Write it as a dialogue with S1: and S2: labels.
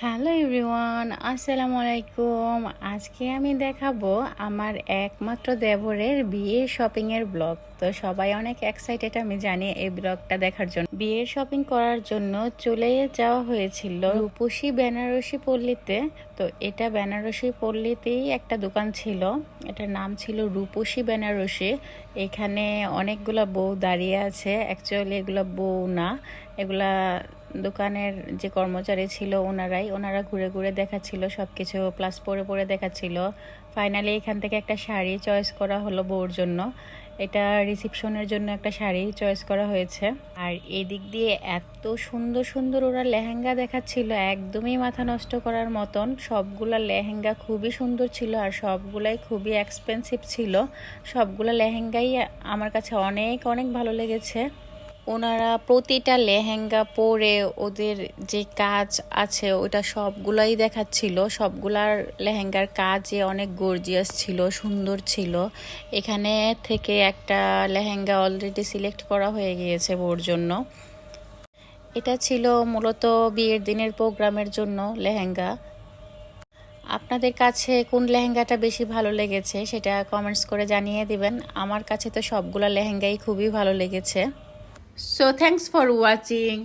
S1: Hello everyone, আসসালামু আলাইকুম। আজকে আমি দেখাবো আমার একমাত্র দেবরের বিয়ের শপিংয়ের ব্লগ। তো সবাই অনেক এক্সাইটেড, আমি জানি এই ব্লগটা দেখার জন্য। বিয়ের শপিং করার জন্য চলে যাওয়া হয়েছিল রূপসী বেনারসি পল্লীতে। তো এটা বেনারসি পল্লীতেই একটা দোকান ছিল, এটার নাম ছিল রূপসী বেনারসি। এখানে অনেকগুলা বউ দাঁড়িয়ে আছে, অ্যাকচুয়ালি এগুলা বউ না, এগুলা দোকানের যে কর্মচারী ছিল ওনারা ঘুরে ঘুরে দেখাচ্ছিল সব কিছু, প্লাস পরে পরে দেখাচ্ছিল। ফাইনালি এখান থেকে একটা শাড়ি চয়েস করা হলো বউর জন্য। এটা রিসেপশনের জন্য একটা শাড়ি চয়েস করা হয়েছে। আর এদিক দিয়ে এত সুন্দর সুন্দর ওরা লেহেঙ্গা দেখাচ্ছিল, একদমই মাথা নষ্ট করার মতন। সবগুলা লেহেঙ্গা খুবই সুন্দর ছিল আর সবগুলাই খুবই এক্সপেন্সিভ ছিল। সবগুলা লেহেঙ্গাই আমার কাছে অনেক অনেক ভালো লেগেছে। ওনারা প্রতিটা লেহেঙ্গা পরে ওদের যে কাজ আছে ওটা সবগুলাই দেখাচ্ছিল। সবগুলার লেহেঙ্গার কাজে অনেক গর্জিয়াস ছিল, সুন্দর ছিল। এখানে থেকে একটা লেহেঙ্গা অলরেডি সিলেক্ট করা হয়ে গিয়েছে ওর জন্য। এটা ছিল মূলত বিয়ের দিনের প্রোগ্রামের জন্য লেহেঙ্গা। আপনাদের কাছে কোন লেহেঙ্গাটা বেশি ভালো লেগেছে সেটা কমেন্টস করে জানিয়ে দিবেন। আমার কাছে তো সবগুলা লেহেঙ্গাই খুবই ভালো লেগেছে। So thanks for watching.